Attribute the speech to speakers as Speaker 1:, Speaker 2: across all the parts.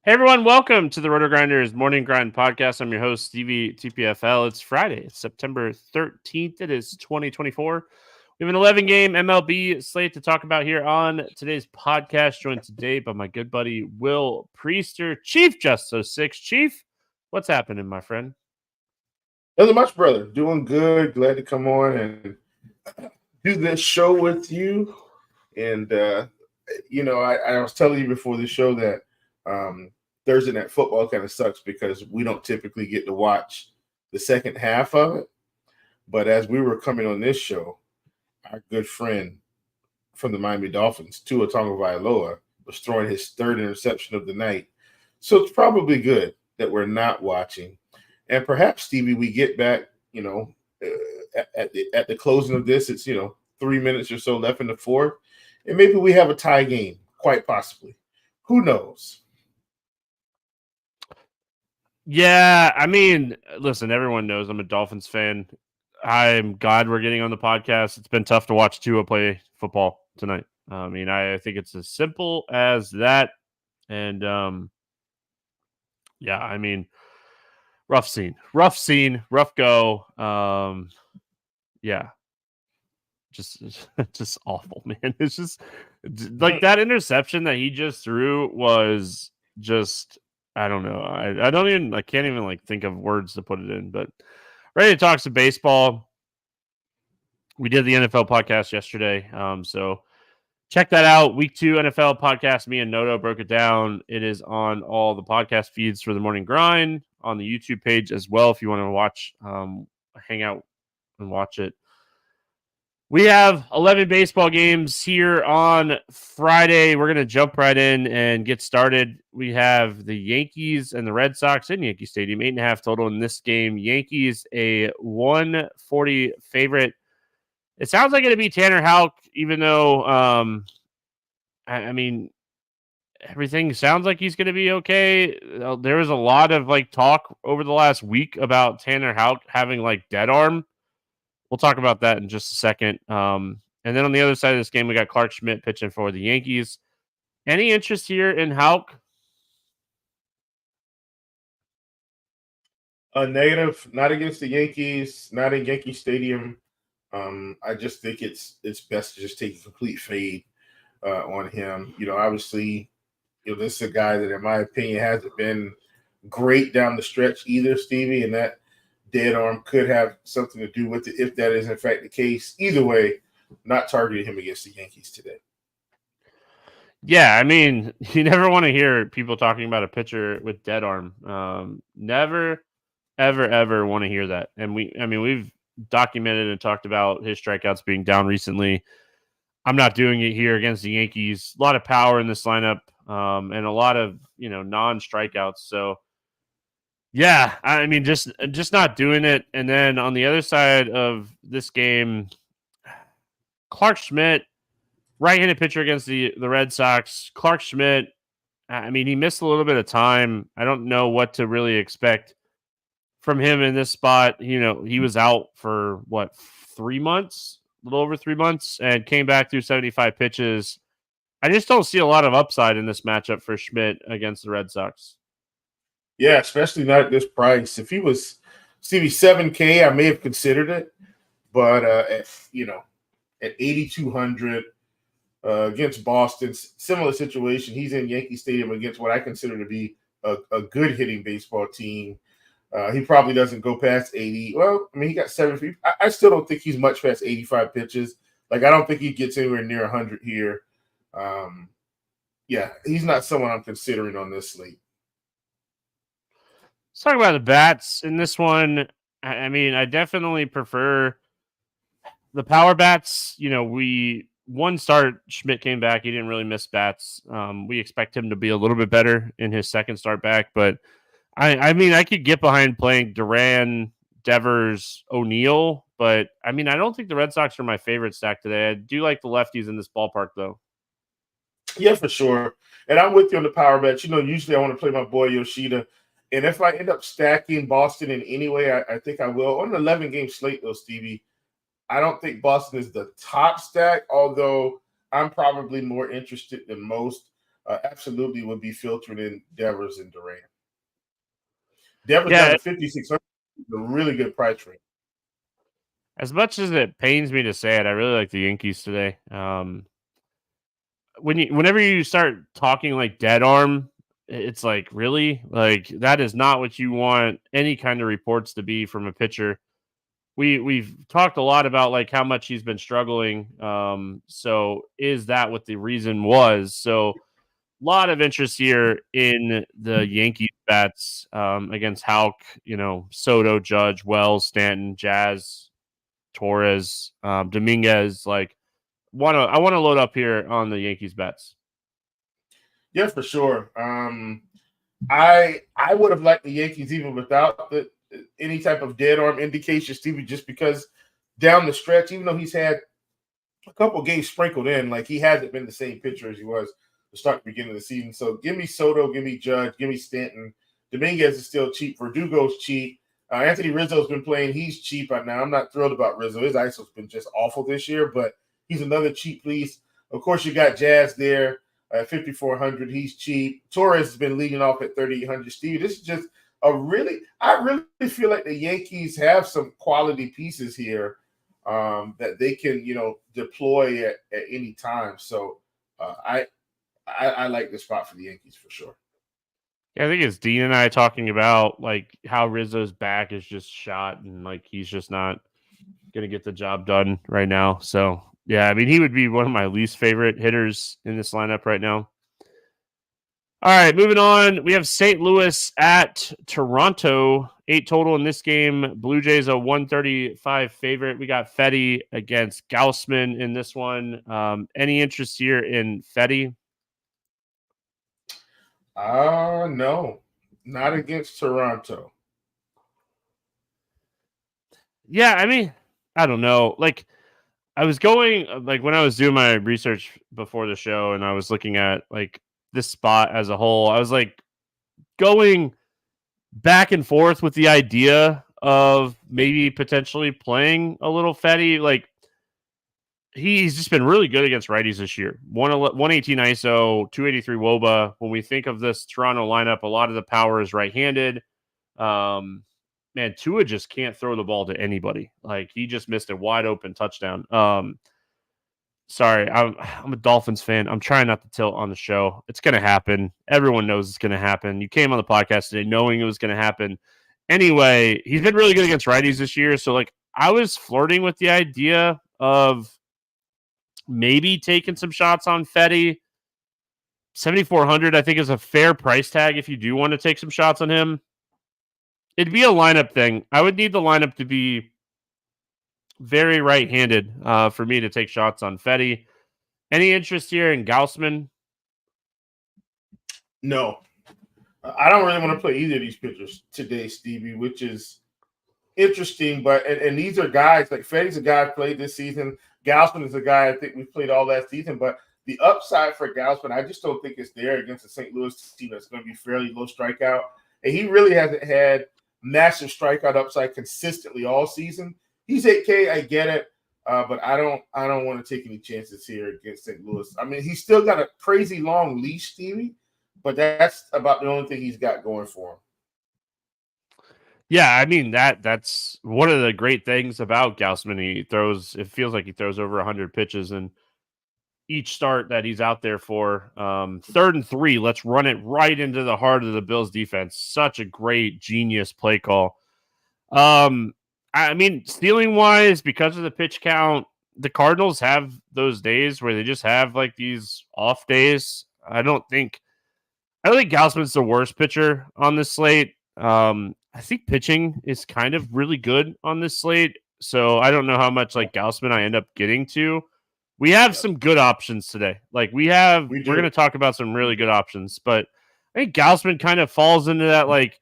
Speaker 1: Hey everyone, welcome to the RotoGrinders Morning Grind podcast. I'm your host, Stevietpfl. It's Friday, it's September 13th. It is 2024. We have an 11-game MLB slate to talk about here on today's podcast, joined today by my good buddy, Will Priester, ChiefJustice06. Chief, what's happening, my friend?
Speaker 2: Nothing much, brother. Doing good. Glad to come on and do this show with you. And, I was telling you before the show that Thursday Night Football kind of sucks because we don't typically get to watch the second half of it. But as we were coming on this show, our good friend from the Miami Dolphins, Tua Tagovailoa, was throwing his third interception of the night. So it's probably good that we're not watching. And perhaps, Stevie, we get back, at the closing of this, it's, 3 minutes or so left in the fourth. And maybe we have a tie game, quite possibly. Who knows?
Speaker 1: Yeah, I mean, listen, everyone knows I'm a Dolphins fan. I'm glad we're getting on the podcast. It's been tough to watch Tua play football tonight. I think it's as simple as that. And, rough scene, rough go. Just awful, man. It's just like that interception that he just threw was just, I don't know. I can't even think of words to put it in, but ready to talk some baseball. We did the NFL podcast yesterday. So check that out. Week 2 NFL podcast. Me and Noto broke it down. It is on all the podcast feeds for the Morning Grind on the YouTube page as well. If you want to watch, hang out and watch it. We have 11 baseball games here on Friday. We're going to jump right in and get started. We have the Yankees and the Red Sox in Yankee Stadium, 8.5 total in this game. Yankees, a 140 favorite. It sounds like it'll be Tanner Houck, even though, everything sounds like he's going to be okay. There was a lot of talk over the last week about Tanner Houck having dead arm. We'll talk about that in just a second. And then on the other side of this game, we got Clark Schmidt pitching for the Yankees. Any interest here in Houck?
Speaker 2: Negative, not against the Yankees, not in Yankee Stadium. I just think it's best to just take a complete fade on him. Obviously, this is a guy that, in my opinion, hasn't been great down the stretch either, Stevie, and that dead arm could have something to do with it if that is in fact the case. Either way, not targeting him against the Yankees today.
Speaker 1: Yeah, you never want to hear people talking about a pitcher with dead arm. Never, ever want to hear that. And we've documented and talked about his strikeouts being down recently. I'm not doing it here against the Yankees. A lot of power in this lineup, and a lot of non-strikeouts. So yeah, just not doing it. And then on the other side of this game, Clark Schmidt, right-handed pitcher against the Red Sox. Clark Schmidt, he missed a little bit of time. I don't know what to really expect from him in this spot. He was out for 3 months, a little over 3 months, and came back through 75 pitches. I just don't see a lot of upside in this matchup for Schmidt against the Red Sox.
Speaker 2: Yeah, especially not at this price. If he was Stevie 7K, I may have considered it, but at 8,200 against Boston, similar situation. He's in Yankee Stadium against what I consider to be a good hitting baseball team. He probably doesn't go past 80. Well, he got 70. I still don't think he's much past 85 pitches. I don't think he gets anywhere near 100 here. He's not someone I'm considering on this slate.
Speaker 1: Let's talk about the bats in this one. I definitely prefer the power bats. One start, Schmidt came back. He didn't really miss bats. We expect him to be a little bit better in his second start back, but I could get behind playing Duran, Devers, O'Neill, but I don't think the Red Sox are my favorite stack today. I do like the lefties in this ballpark, though.
Speaker 2: Yeah, for sure. And I'm with you on the power bets. Usually I want to play my boy Yoshida. And if I end up stacking Boston in any way, I think I will. On an 11-game slate, though, Stevie, I don't think Boston is the top stack, although I'm probably more interested than most absolutely would be filtering in Devers and Durant. Devers
Speaker 1: Yeah,
Speaker 2: down to 5,600, a really good price range.
Speaker 1: as much as it pains me to say it, I really like the Yankees today. Whenever you start talking like dead arm, it's like, really, like that is not what you want any kind of reports to be from a pitcher. We've talked a lot about like how much he's been struggling. So is that what the reason was? So a lot of interest here in the Yankees bats against Houck, Soto, Judge, Wells, Stanton, Jazz, Torres, Dominguez. Like, I want to load up here on the Yankees bets.
Speaker 2: Yeah, for sure. I would have liked the Yankees even without any type of dead arm indication, Stevie, just because down the stretch, even though he's had a couple games sprinkled in, like he hasn't been the same pitcher as he was to start the beginning of the season. So give me Soto, give me Judge, give me Stanton. Dominguez is still cheap. Verdugo's cheap. Anthony Rizzo's been playing. He's cheap right now. I'm not thrilled about Rizzo. His ISO's been just awful this year, but he's another cheap piece. Of course, you got Jazz there at 5,400. He's cheap. Torres has been leading off at 3,800. Steve, this is just I really feel like the Yankees have some quality pieces here that they can, deploy at any time. So I like the spot for the Yankees for sure.
Speaker 1: Yeah, I think it's Dean and I talking about like how Rizzo's back is just shot and like he's just not going to get the job done right now. So yeah, I mean, he would be one of my least favorite hitters in this lineup right now. All right, moving on. We have St. Louis at Toronto. 8 total in this game. Blue Jays a 135 favorite. We got Fetty against Gausman in this one. Any interest here in Fetty?
Speaker 2: No, not against Toronto.
Speaker 1: Yeah, I mean, I don't know. Like, I was going, like, when I was doing my research before the show and I was looking at, like, this spot as a whole, I was, like, going back and forth with the idea of maybe potentially playing a little Fetty. Like, he's just been really good against righties this year. 118 ISO, 283 WOBA. When we think of this Toronto lineup, a lot of the power is right-handed. Man, Tua just can't throw the ball to anybody. Like, he just missed a wide open touchdown. Sorry, I'm a Dolphins fan. I'm trying not to tilt on the show. It's going to happen. Everyone knows it's going to happen. You came on the podcast today knowing it was going to happen. Anyway, he's been really good against righties this year. So, like, I was flirting with the idea of maybe taking some shots on Fetty. 7,400, I think, is a fair price tag if you do want to take some shots on him. It'd be a lineup thing. I would need the lineup to be very right-handed for me to take shots on Fetty. Any interest here in Gausman?
Speaker 2: No. I don't really want to play either of these pitchers today, Stevie, which is interesting. But and these are guys, like Fetty's a guy I played this season. Gausman is a guy I think we played all last season. But the upside for Gausman, I just don't think it's there against the St. Louis team that's going to be fairly low strikeout. And he really hasn't had massive strikeout upside consistently all season. He's 8K, I get it, but I don't want to take any chances here against St. Louis. I mean, he's still got a crazy long leash, Stevie, but that's about the only thing he's got going for him.
Speaker 1: Yeah, I mean that's one of the great things about Gausman. It feels like he throws over 100 pitches in each start that he's out there for. 3rd and 3, let's run it right into the heart of the Bills defense. Such a great genius play call. I mean, stealing wise, because of the pitch count, the Cardinals have those days where they just have like these off days. I don't think Gausman's the worst pitcher on this slate. I think pitching is kind of really good on this slate. So I don't know how much like Gausman I end up getting to. We have some good options today. Like we're going to talk about some really good options, but I think Gausman kind of falls into that like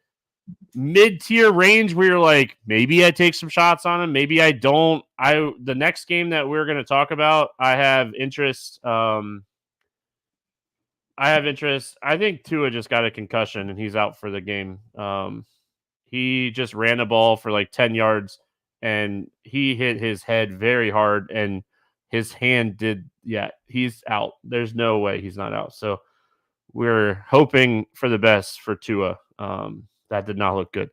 Speaker 1: mid-tier range where you're like, maybe I take some shots on him, maybe I don't. The next game that we're going to talk about, I have interest. I think Tua just got a concussion and he's out for the game. He just ran a ball for like 10 yards and he hit his head very hard and his hand he's out. There's no way he's not out. So we're hoping for the best for Tua. That did not look good.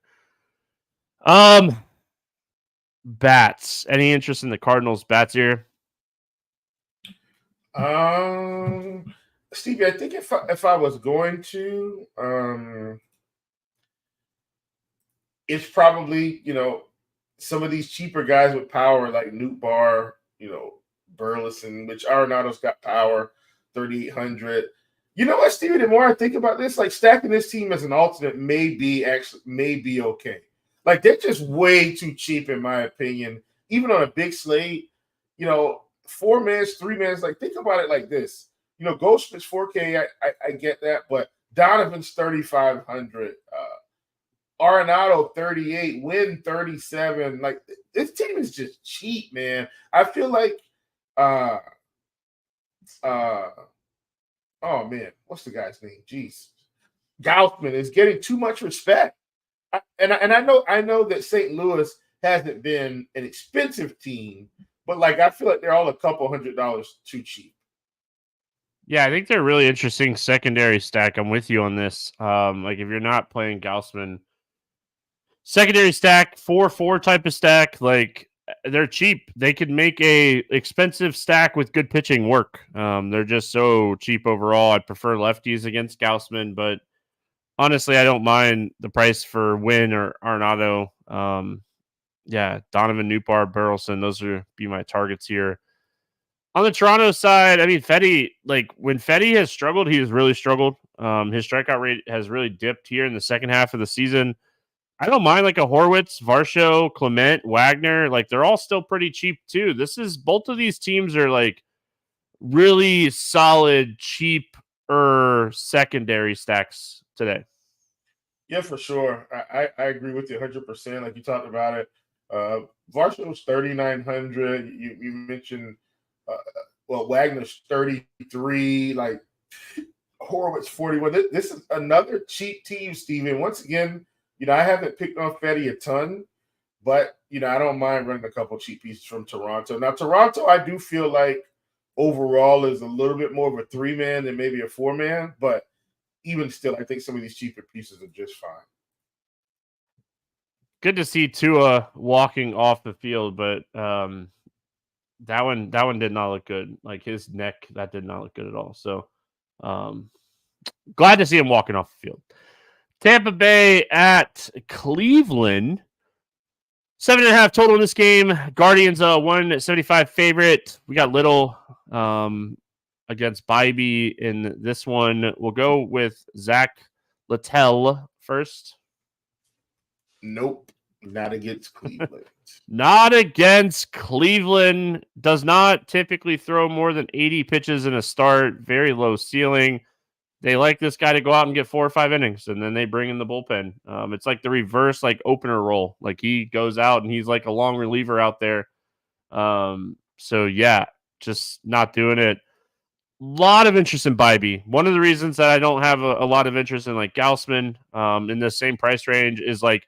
Speaker 1: Bats. Any interest in the Cardinals bats here?
Speaker 2: Stevie, I think if I was going to, it's probably, some of these cheaper guys with power like Newt Bar, Burleson, which Arenado's got power, 3,800. You know what, Stevie? The more I think about this, like stacking this team as an alternate may be okay. Like they're just way too cheap, in my opinion. Even on a big slate, 4 minutes, 3 minutes. Like think about it like this. Goldschmidt's 4K. I get that, but Donovan's 3,500. Arenado 38, Wynn 37. Like this team is just cheap, man. I feel like oh man, what's the guy's name? Jeez. Gausman is getting too much respect. I know that St. Louis hasn't been an expensive team, but like I feel like they're all a couple $100 too cheap.
Speaker 1: Yeah, I think they're a really interesting secondary stack. I'm with you on this. Like if you're not playing Gausman, secondary stack, 4-4 type of stack, like they're cheap. They could make a expensive stack with good pitching work. They're just so cheap overall. I'd prefer lefties against Gausman, but honestly, I don't mind the price for Wynn or Arenado. Yeah, Donovan, Newbar, Burleson, those would be my targets here. On the Toronto side, I mean, Fetty, like when Fetty has struggled, he has really struggled. His strikeout rate has really dipped here in the second half of the season. I don't mind like a Horwitz, Varsho, Clement, Wagner. Like they're all still pretty cheap too. Both of these teams are like really solid, cheaper secondary stacks today.
Speaker 2: Yeah, for sure. I agree with you 100%. Like you talked about it. Varsho's 3,900. You mentioned, Wagner's 33. Like Horwitz 41. This is another cheap team, Steven. Once again, I haven't picked on Fetty a ton, but I don't mind running a couple cheap pieces from Toronto. Now, Toronto, I do feel like overall is a little bit more of a 3-man than maybe a 4-man, but even still, I think some of these cheaper pieces are just fine.
Speaker 1: Good to see Tua walking off the field, but that one did not look good. Like his neck, that did not look good at all. So glad to see him walking off the field. Tampa Bay at Cleveland. 7.5 total in this game. Guardians 175 favorite. We got Little against Bybee in this one. We'll go with Zach Littell first.
Speaker 2: Nope, not against Cleveland.
Speaker 1: Not against Cleveland. Does not typically throw more than 80 pitches in a start. Very low ceiling. They like this guy to go out and get 4 or 5 innings, and then they bring in the bullpen. It's like the reverse, like opener role. Like he goes out and he's like a long reliever out there. So yeah, just not doing it. Lot of interest in Bybee. One of the reasons that I don't have a lot of interest in like Gausman in the same price range is like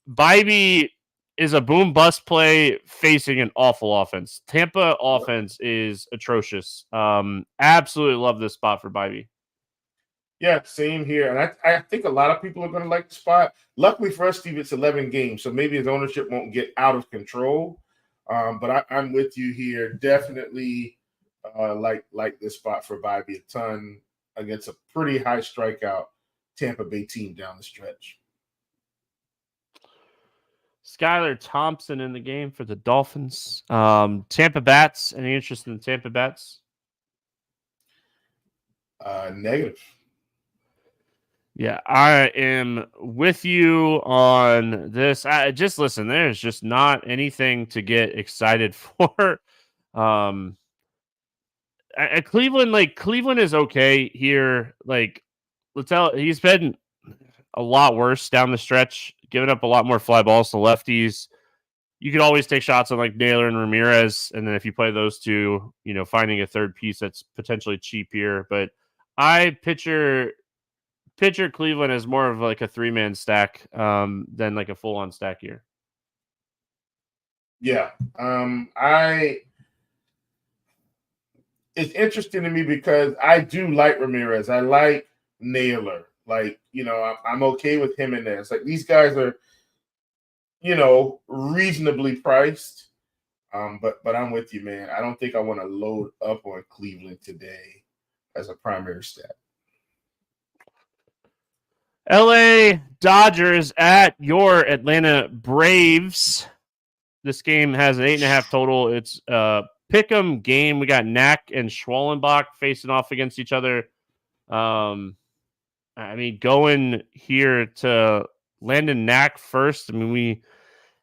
Speaker 1: Bybee is a boom bust play facing an awful offense. Tampa offense is atrocious. Absolutely love this spot for Bybee.
Speaker 2: Yeah, same here. And I think a lot of people are going to like the spot. Luckily for us, Steve, it's 11 games, so maybe his ownership won't get out of control. But I'm with you here. Definitely like this spot for Bybee a ton against a pretty high strikeout Tampa Bay team down the stretch.
Speaker 1: Skylar Thompson in the game for the Dolphins. Tampa Bats. Any interest in the Tampa Bats?
Speaker 2: Negative.
Speaker 1: Yeah, I am with you on this. Just listen, there's just not anything to get excited for. Cleveland is okay here. Like, he's been a lot worse down the stretch, giving up a lot more fly balls to lefties. You could always take shots on like Naylor and Ramirez, and then if you play those two, finding a third piece that's potentially cheap here. But I pitcher Cleveland as more of like a 3-man stack than like a full-on stack here.
Speaker 2: Yeah. It's interesting to me because I do like Ramirez. I like Naylor. Like, I'm okay with him in there. It's like these guys are, reasonably priced. But I'm with you, man. I don't think I want to load up on Cleveland today as a primary stat.
Speaker 1: LA Dodgers at your Atlanta Braves. This game has an 8.5 total. It's a pick'em game. We got Knack and Schwallenbach facing off against each other. Going here to Landon Knack first. We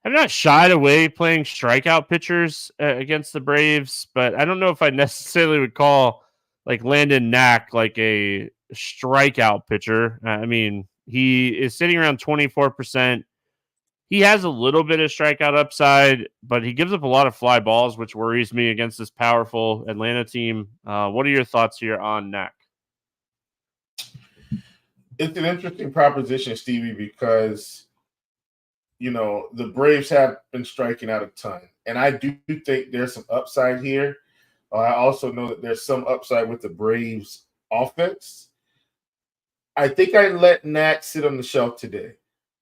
Speaker 1: have not shied away playing strikeout pitchers against the Braves, but I don't know if I necessarily would call like Landon Knack like a strikeout pitcher. He is sitting around 24%. He has a little bit of strikeout upside, but he gives up a lot of fly balls, which worries me against this powerful Atlanta team. What are your thoughts here on Knack?
Speaker 2: It's an interesting proposition, Stevie, because the Braves have been striking out a ton. And I do think there's some upside here. I also know that there's some upside with the Braves offense. I think I let Knack sit on the shelf today.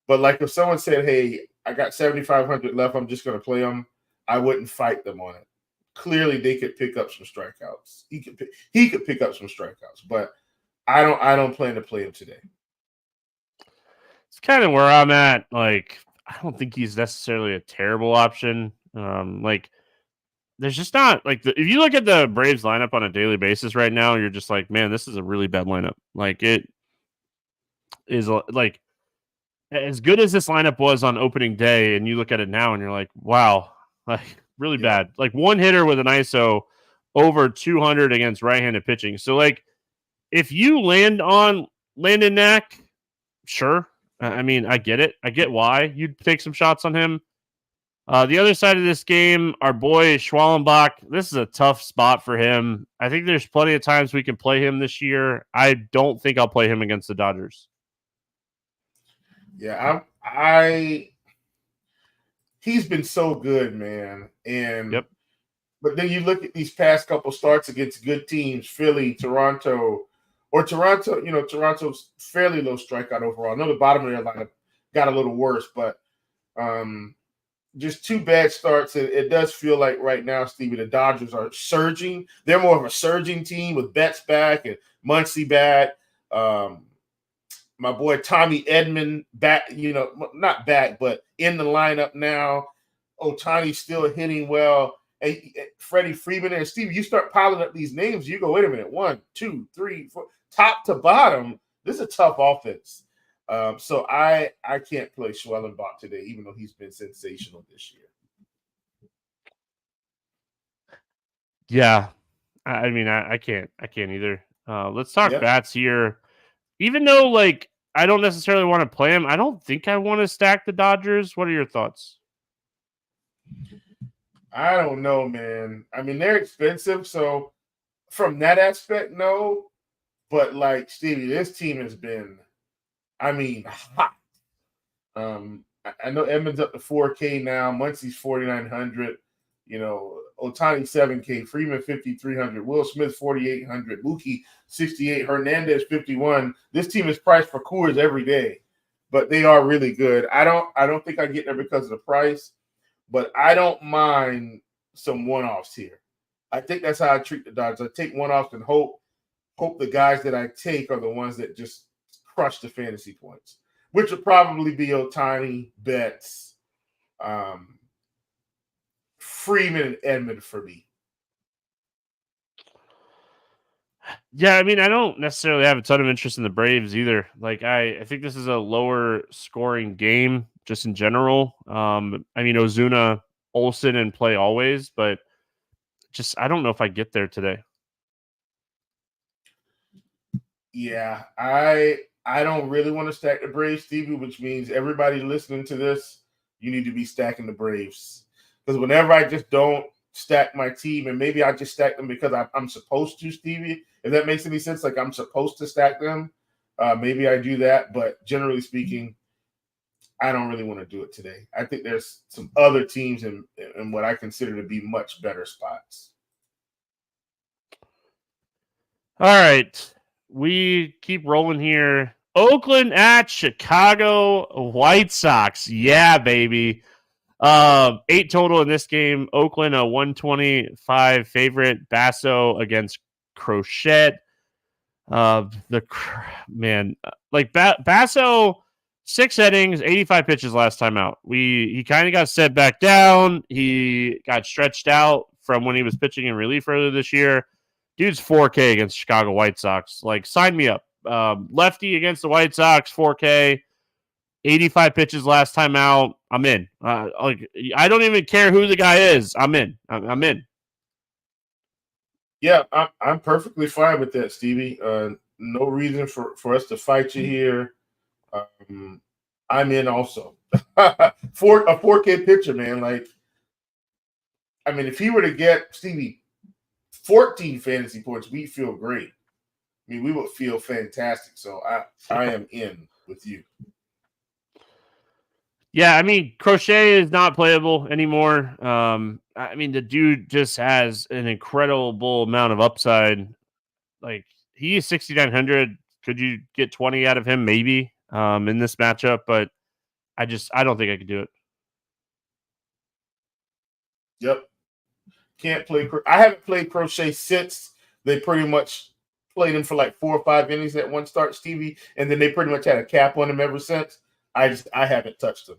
Speaker 2: But like if someone said, hey, I got 7,500 left, I'm just going to play them, I wouldn't fight them on it. Clearly, they could pick up some strikeouts. He could pick up some strikeouts, but I don't plan to play him today.
Speaker 1: It's kind of where I'm at. Like, I don't think he's necessarily a terrible option. There's just not if you look at the Braves lineup on a daily basis right now, you're just like, man, this is a really bad lineup. Like, it is like as good as this lineup was on opening day, and you look at it now and you're like, wow, like really bad. Like one hitter with an ISO over 200 against right-handed pitching. So like, if you land on Landon Knack, sure. I get it. I get why you'd take some shots on him. The other side of this game, our boy Schwallenbach, this is a tough spot for him. I think there's plenty of times we can play him this year. I don't think I'll play him against the Dodgers.
Speaker 2: Yeah, he's been so good, man. And but then you look at these past couple starts against good teams, Philly, Toronto's fairly low strikeout overall. I know the bottom of their lineup got a little worse, but just two bad starts. It does feel like right now, Stevie, the Dodgers are surging. They're more of a surging team with Betts back and Muncy back. My boy Tommy Edman back, not back, but in the lineup now. Ohtani's still hitting well. And Freddie Freeman and Steve, you start piling up these names, you go, wait a minute, 1, 2, 3, 4, top to bottom. This is a tough offense. So I can't play Schwellenbach today, even though he's been sensational this year.
Speaker 1: Yeah, I can't either. Let's talk bats here. Even though, I don't necessarily want to play him, I don't think I want to stack the Dodgers. What are your thoughts?
Speaker 2: I don't know, man. They're expensive, so from that aspect, no. But, Stevie, this team has been, hot. I know Edmonds up to 4K now. Muncy's 4,900. Ohtani 7K, Freeman 5,300, Will Smith 4,800, Mookie 68, Hernandez 51. This team is priced for Coors every day, but they are really good. I don't think I get there because of the price, but I don't mind some one-offs here. I think that's how I treat the Dodgers. I take one-offs and hope the guys that I take are the ones that just crush the fantasy points, which would probably be Ohtani, Betts, Freeman, and Edmund for me.
Speaker 1: Yeah, I don't necessarily have a ton of interest in the Braves either. I think this is a lower scoring game just in general. Ozuna, Olsen, and play always, but just I don't know if I get there today.
Speaker 2: Yeah, I don't really want to stack the Braves, Stevie, which means everybody listening to this, you need to be stacking the Braves. Because whenever I just don't stack my team, and maybe I just stack them because I'm supposed to, Stevie, if that makes any sense, I'm supposed to stack them, maybe I do that. But generally speaking, I don't really want to do it today. I think there's some other teams in what I consider to be much better spots.
Speaker 1: All right. we keep rolling here. Oakland at Chicago White Sox. Yeah, baby. 8 total in this game. Oakland a 125 favorite. Basso against Crochet. Basso, 6 innings, 85 pitches last time out. He kind of got set back down. He got stretched out from when he was pitching in relief earlier this year. Dude's 4K against Chicago White Sox. Like, sign me up. Lefty against the White Sox, 4K, 85 pitches last time out. I'm in. I don't even care who the guy is. I'm in. I'm in.
Speaker 2: Yeah, I'm perfectly fine with that, Stevie. No reason for us to fight you here. I'm in also. For a 4K pitcher, man. Like, I mean, if he were to get, Stevie, 14 fantasy points, we feel great. I mean, we would feel fantastic. So I am in with you.
Speaker 1: Yeah, I mean, Crochet is not playable anymore. I mean, the dude just has an incredible amount of upside. Like, he is 6,900. Could you get 20 out of him? Maybe in this matchup, but I don't think I could do it.
Speaker 2: Yep. Can't play. I haven't played Crochet since they pretty much played him for like 4 or 5 innings at one start, Stevie, and then they pretty much had a cap on him ever since. I haven't touched him.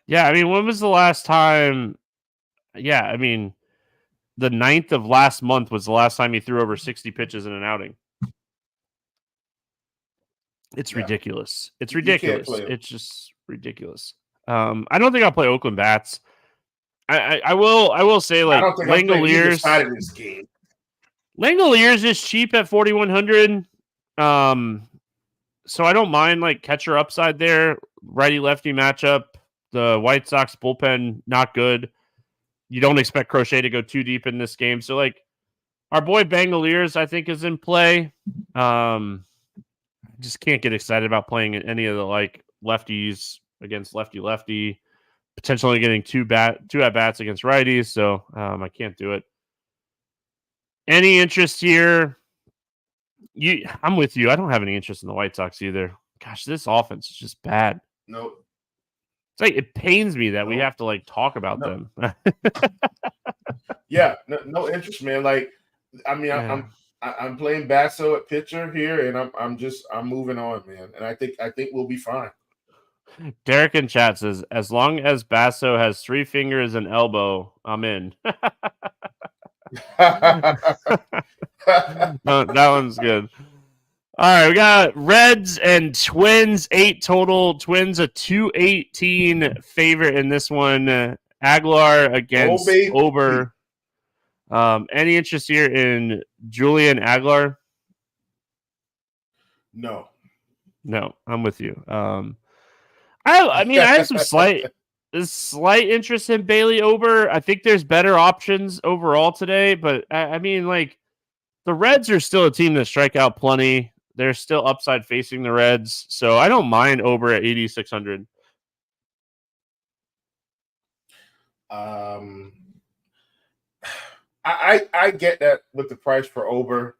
Speaker 1: Yeah, I mean, when was the last time? Yeah, I mean, the 9th of last month was the last time he threw over 60 pitches in an outing. It's ridiculous. It's ridiculous. It's just ridiculous. I don't think I'll play Oakland bats. I will say, like, Langoliers
Speaker 2: side of this game.
Speaker 1: Langoliers is cheap at 4,100. So I don't mind, like, catcher upside there. Righty lefty matchup. The White Sox bullpen not good. You don't expect Crochet to go too deep in this game. So, like, our boy Bangoliers, I think, is in play. Just can't get excited about playing any of the, like, lefties against lefty, potentially getting two at bats against righties. So I can't do it. Any interest here? I'm with you. I don't have any interest in the White Sox either. Gosh, this offense is just bad.
Speaker 2: Nope.
Speaker 1: It's like, it pains me that we have to, like, talk about them.
Speaker 2: Yeah, no interest, man. Like, I mean,
Speaker 1: Yeah.
Speaker 2: I'm playing Basso at pitcher here, and I'm moving on, man. And I think we'll be fine.
Speaker 1: Derek in chat says, as long as Basso has 3 fingers and elbow, I'm in. No, that one's good. All right, we got Reds and Twins, 8 total. Twins a 218 favorite in this one. Aguilar against Ober. Any interest here in Julian Aguilar?
Speaker 2: No,
Speaker 1: I'm with you. I mean, I have some slight interest in Bailey Ober. I think there's better options overall today, but I mean, like, the Reds are still a team that strike out plenty. They're still upside facing the Reds, so I don't mind Ober at 8,600.
Speaker 2: I get that with the price for Ober.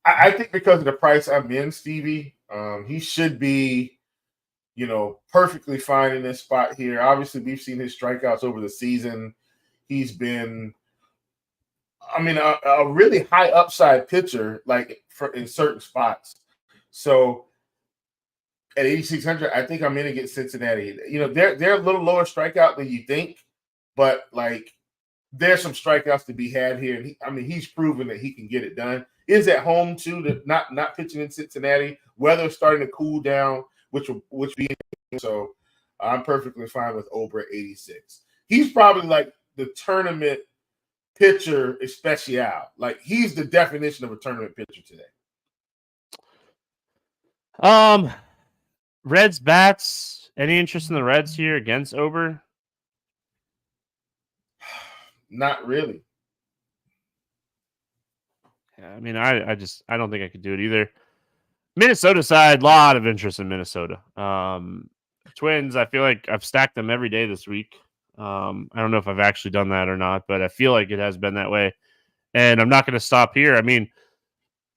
Speaker 2: I think because of the price I'm in, Stevie, he should be, perfectly fine in this spot here. Obviously, we've seen his strikeouts over the season. He's been, a really high upside pitcher, like, in certain spots. So at 8,600, I think I'm in against Cincinnati. They're a little lower strikeout than you think, but, like, there's some strikeouts to be had here. And he's proven that he can get it done. Is at home too, not pitching in Cincinnati. Weather's starting to cool down, which be so. I'm perfectly fine with Ober at 86. He's probably like the tournament pitcher especial. Like, he's the definition of a tournament pitcher today.
Speaker 1: Reds bats. Any interest in the Reds here against Ober?
Speaker 2: Not really.
Speaker 1: Yeah, I mean, I don't think I could do it either. Minnesota side, lot of interest in Minnesota. Twins, I feel like I've stacked them every day this week. I don't know if I've actually done that or not, but I feel like it has been that way. and I'm not going to stop here. I mean,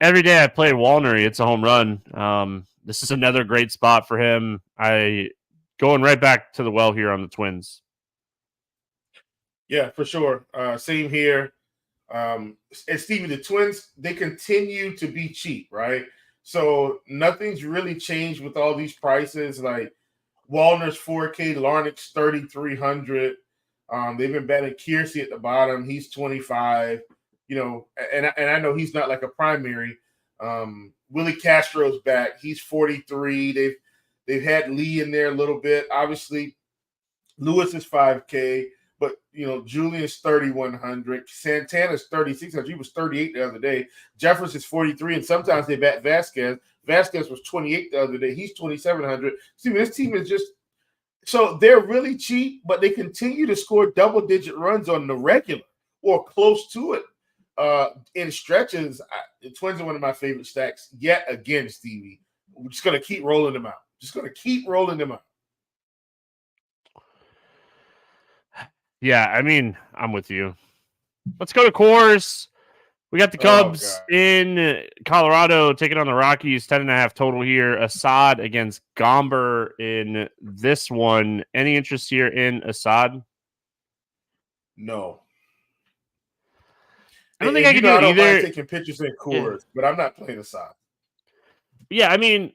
Speaker 1: every day I play Wallnery, it's a home run. This is another great spot for him. Going right back to the well here on the Twins.
Speaker 2: Yeah, for sure. Same here. And Stevie, the Twins, they continue to be cheap, right? So nothing's really changed with all these prices. Like Wallner's 4K, Larnach's 3,300. They've been betting Kiersey at the bottom. He's 25. And I know he's not like a primary. Willie Castro's back. He's 43. They've had Lee in there a little bit. Obviously, Lewis is 5K. But, Julian's 3,100. Santana's 3,600. He was 38 the other day. Jeffers is 43, and sometimes they bat Vasquez. Vasquez was 28 the other day. He's 2,700. See, this team is just – so they're really cheap, but they continue to score double-digit runs on the regular or close to it in stretches. The Twins are one of my favorite stacks yet again, Stevie. We're just going to keep rolling them out.
Speaker 1: Yeah, I mean, I'm with you. Let's go to Coors. We got the Cubs in Colorado taking on the Rockies, 10.5 total here. Assad against Gomber in this one. Any interest here in Assad?
Speaker 2: No.
Speaker 1: I don't think I can do it either. I don't
Speaker 2: mind taking pictures in Coors, but I'm not playing Assad.
Speaker 1: Yeah, I mean,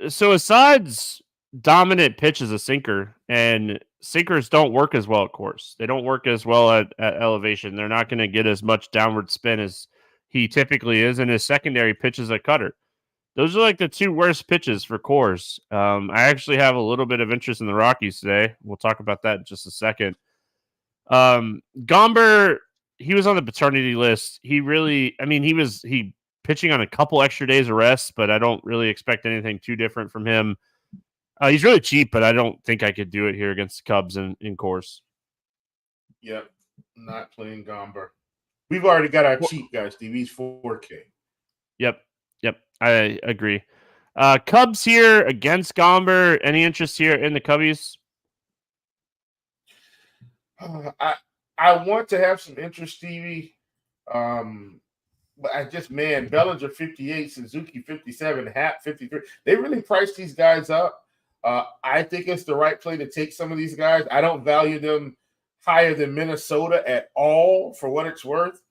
Speaker 1: so Assad's dominant pitch is a sinker, and sinkers don't work as well at Coors. They don't work as well at elevation. They're not going to get as much downward spin as he typically is, and his secondary pitch is a cutter. Those are like the two worst pitches for Coors. I actually have a little bit of interest in the Rockies today. We'll talk about that in just a second. Gomber, he was on the paternity list. He pitching on a couple extra days of rest, but I don't really expect anything too different from him. He's really cheap, but I don't think I could do it here against the Cubs in Coors.
Speaker 2: Yep, not playing Gomber. We've already got our cheap guy, Steve. He's 4K.
Speaker 1: Yep, I agree. Cubs here against Gomber. Any interest here in the Cubbies?
Speaker 2: I want to have some interest, Stevie. But Bellinger 58, Suzuki 57, Happ 53. They really priced these guys up. I think it's the right play to take some of these guys. I don't value them higher than Minnesota at all for what it's worth,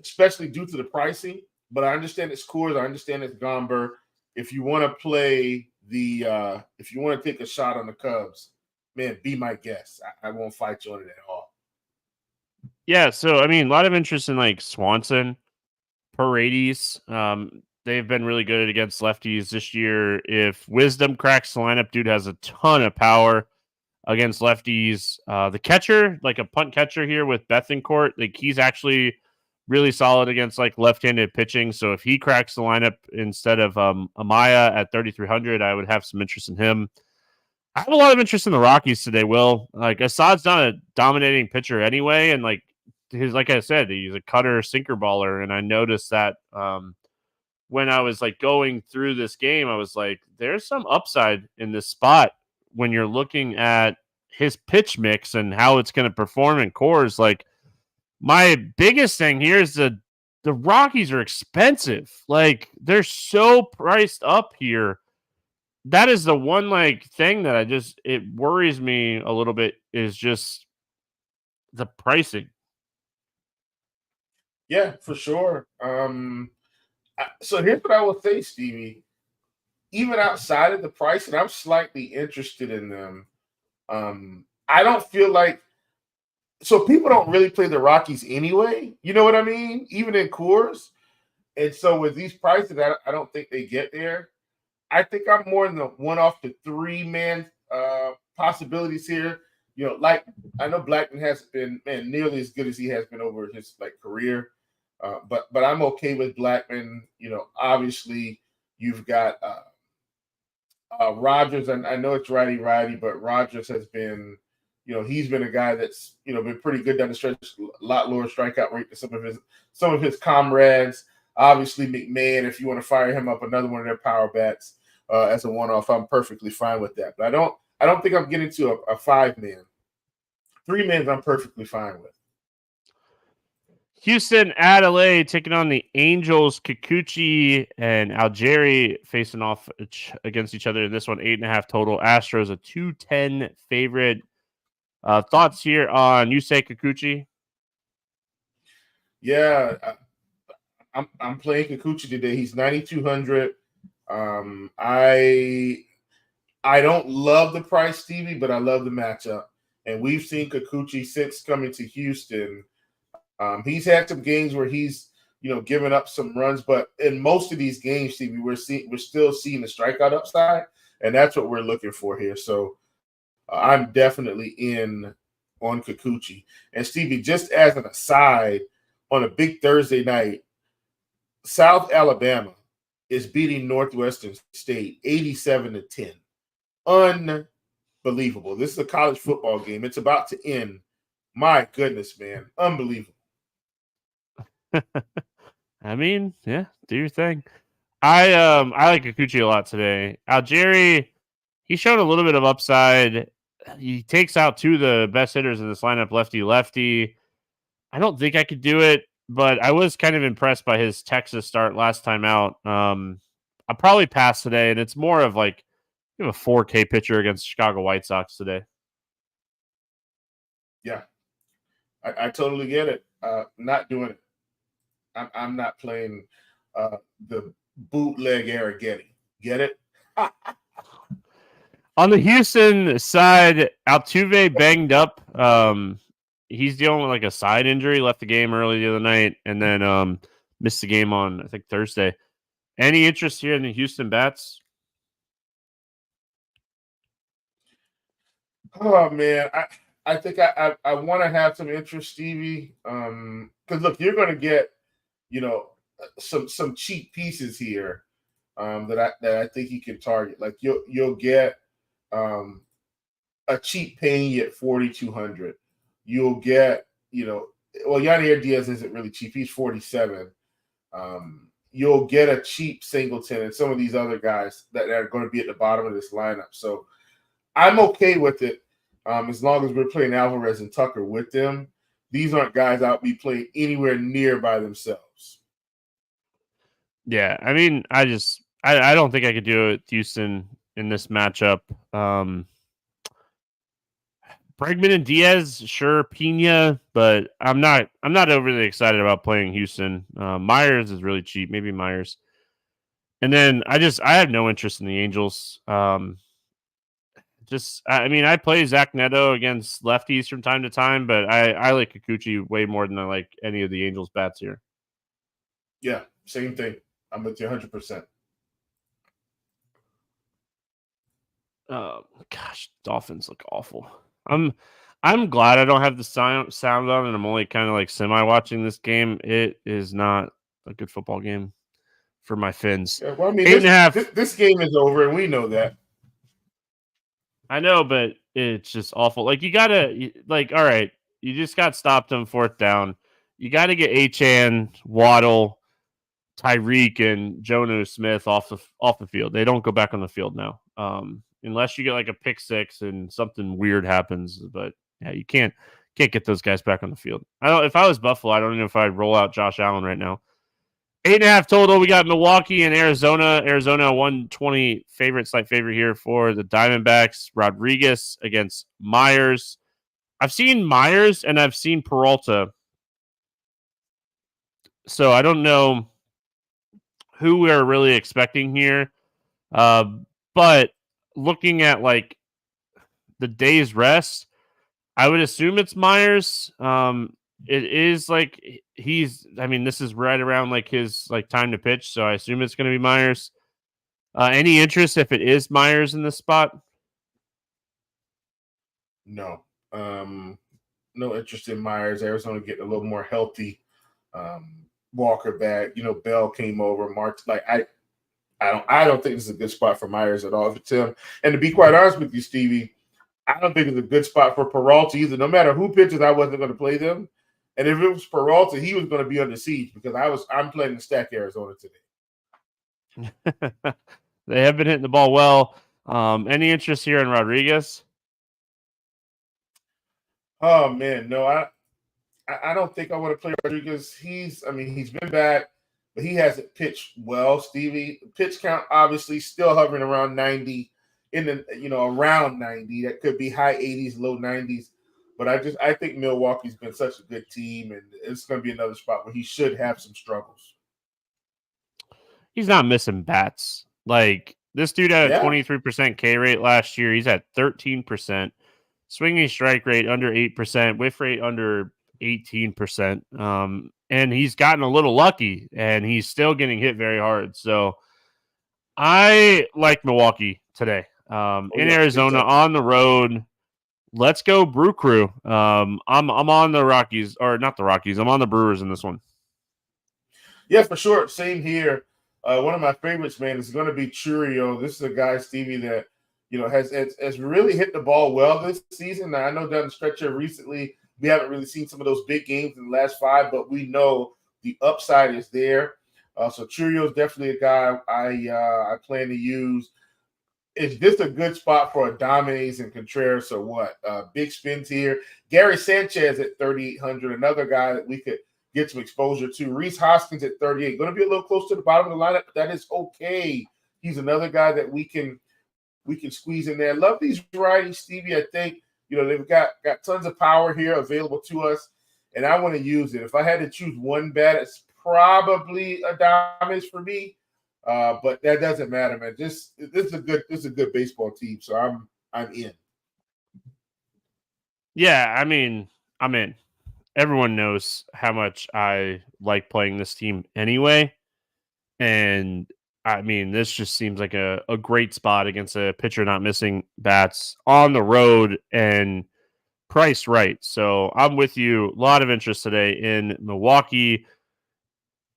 Speaker 2: especially due to the pricing. But I understand it's Coors. I understand it's Gomber. If you want to play if you want to take a shot on the Cubs, man, be my guest. I won't fight you on it at all.
Speaker 1: Yeah, so I mean, a lot of interest in like Swanson, Paredes. They've been really good against lefties this year. If Wisdom cracks the lineup, dude has a ton of power against lefties. The catcher, like a punt catcher here with Bethancourt, like he's actually really solid against like left-handed pitching. So if he cracks the lineup instead of Amaya at 3,300, I would have some interest in him. I have a lot of interest in the Rockies today, Will. Like Assad's not a dominating pitcher anyway, and like I said, he's a cutter sinker baller, and I noticed that when I was like going through this game, I was like, there's some upside in this spot when you're looking at his pitch mix and how it's going to perform in Coors. Like my biggest thing here is the Rockies are expensive. Like they're so priced up here. That is the one like thing that it worries me a little bit is just the pricing.
Speaker 2: Yeah, for sure. So here's what I will say, Stevie. Even outside of the price, and I'm slightly interested in them. I don't feel like so people don't really play the Rockies anyway. You know what I mean? Even in Coors. And so with these prices, I don't think they get there. I think I'm more in the 1 off to 3-man possibilities here. Like I know Blackman hasn't been nearly as good as he has been over his career. But I'm okay with Blackman. Obviously you've got Rogers, and I know it's righty, but Rogers has been, he's been a guy that's been pretty good down the stretch. A lot lower strikeout rate than some of his comrades. Obviously McMahon, if you want to fire him up, another one of their power bats as a one-off, I'm perfectly fine with that. But I don't think I'm getting to a 5-man. 3 men I'm perfectly fine with.
Speaker 1: Houston at LA taking on the Angels. Kikuchi and Algieri facing off against each other in this one. 8.5 total. Astros a 210 favorite. Thoughts here on Yusei Kikuchi?
Speaker 2: Yeah, I'm playing Kikuchi today. He's 9,200. I don't love the price, Stevie, but I love the matchup. And we've seen Kikuchi since coming to Houston. He's had some games where he's, given up some runs, but in most of these games, Stevie, we're still seeing the strikeout upside, and that's what we're looking for here. So I'm definitely in on Kikuchi. And Stevie, just as an aside, on a big Thursday night, South Alabama is beating Northwestern State 87-10. Unbelievable. This is a college football game. It's about to end. My goodness, man. Unbelievable.
Speaker 1: I mean, yeah, do your thing. I like Kikuchi a lot today. Algieri, he showed a little bit of upside. He takes out two of the best hitters in this lineup, lefty. I don't think I could do it, but I was kind of impressed by his Texas start last time out. I'll probably pass today, and it's more of like you have a 4K pitcher against Chicago White Sox today.
Speaker 2: Yeah, I totally get it. Not doing it. I'm not playing the bootleg Arrighetti. Get it?
Speaker 1: On the Houston side, Altuve banged up. He's dealing with like a side injury. Left the game early the other night, and then missed the game on I think Thursday. Any interest here in the Houston bats?
Speaker 2: Oh man, I think I want to have some interest, Stevie. Because look, you're going to get some cheap pieces here that I think you can target. Like you'll get a cheap Payne at 4,200. You'll get Yadier Diaz isn't really cheap. He's 47. You'll get a cheap Singleton and some of these other guys that are going to be at the bottom of this lineup. So I'm okay with it as long as we're playing Alvarez and Tucker with them. These aren't guys I'll be playing anywhere near by themselves.
Speaker 1: Yeah, I mean, I don't think I could do it, Houston, in this matchup. Bregman and Diaz, sure, Pena, but I'm not overly excited about playing Houston. Myers is really cheap, maybe Myers. And then I have no interest in the Angels. I play Zach Neto against lefties from time to time, but I like Kikuchi way more than I like any of the Angels bats here.
Speaker 2: Yeah, same thing. I'm with you 100%.
Speaker 1: Gosh, Dolphins look awful. I'm glad I don't have the sound on, and I'm only kind of like semi-watching this game. It is not a good football game for my Fins.
Speaker 2: Yeah, well, I mean,
Speaker 1: 8.5.
Speaker 2: This game is over, and we know that.
Speaker 1: I know, but it's just awful. Like, you gotta, all right, you just got stopped on fourth down. You got to get Achane, Waddle, Tyreek, and Jonnu Smith off the field. They don't go back on the field now, unless you get like a pick six and something weird happens. But yeah, you can't get those guys back on the field. If I was Buffalo, I don't know if I'd roll out Josh Allen right now. 8.5 total. We got Milwaukee and Arizona. Arizona 120 slight favorite here for the Diamondbacks. Rodriguez against Myers. I've seen Myers and I've seen Peralta. So I don't know who we're really expecting here. But looking at like the day's rest, I would assume it's Myers. It is like this is right around like his like time to pitch, so I assume it's going to be Myers. Any interest if it is Myers in this spot?
Speaker 2: No. No interest in Myers. Arizona getting a little more healthy. Walker back. Bell came over. Mark, I don't think this is a good spot for Myers at all. If it's him. And to be quite honest with you, Stevie, I don't think it's a good spot for Peralta either. No matter who pitches, I wasn't going to play them. And if it was Peralta, he was going to be under siege because I'm playing to stack Arizona today.
Speaker 1: They have been hitting the ball well. Any interest here in Rodriguez?
Speaker 2: Oh man, no. I don't think I want to play Rodriguez. He's been back, but he hasn't pitched well, Stevie. Pitch count obviously still hovering around 90, around 90. That could be high 80s, low 90s. But I think Milwaukee's been such a good team, and it's going to be another spot where he should have some struggles.
Speaker 1: He's not missing bats. Like, this dude had a 23% K rate last year. He's at 13%. Swinging strike rate under 8%. Whiff rate under 18%. And he's gotten a little lucky, and he's still getting hit very hard. So I like Milwaukee today. In Arizona, on the road. Let's go Brew Crew. I'm on the Rockies, or not the Rockies. I'm on the Brewers in this one.
Speaker 2: Yeah, for sure. Same here. One of my favorites, man, is going to be Churio. This is a guy, Stevie, that has really hit the ball well this season. Now, I know down the stretch here recently, we haven't really seen some of those big games in the last 5, but we know the upside is there. So Churio is definitely a guy I plan to use. Is this a good spot for Adames and Contreras or what? Big spins here. Gary Sanchez at 3,800, another guy that we could get some exposure to. Reese Hoskins at 38. Going to be a little close to the bottom of the lineup, but that is okay. He's another guy that we can squeeze in there. Love these varieties, Stevie. I think they've got tons of power here available to us, and I want to use it. If I had to choose one bet, it's probably Adames for me. But that doesn't matter, man. This is a good baseball team, so I'm in.
Speaker 1: Yeah, I mean, I'm in. Everyone knows how much I like playing this team anyway. And I mean, this just seems like a great spot against a pitcher not missing bats on the road and priced right. So I'm with you. A lot of interest today in Milwaukee.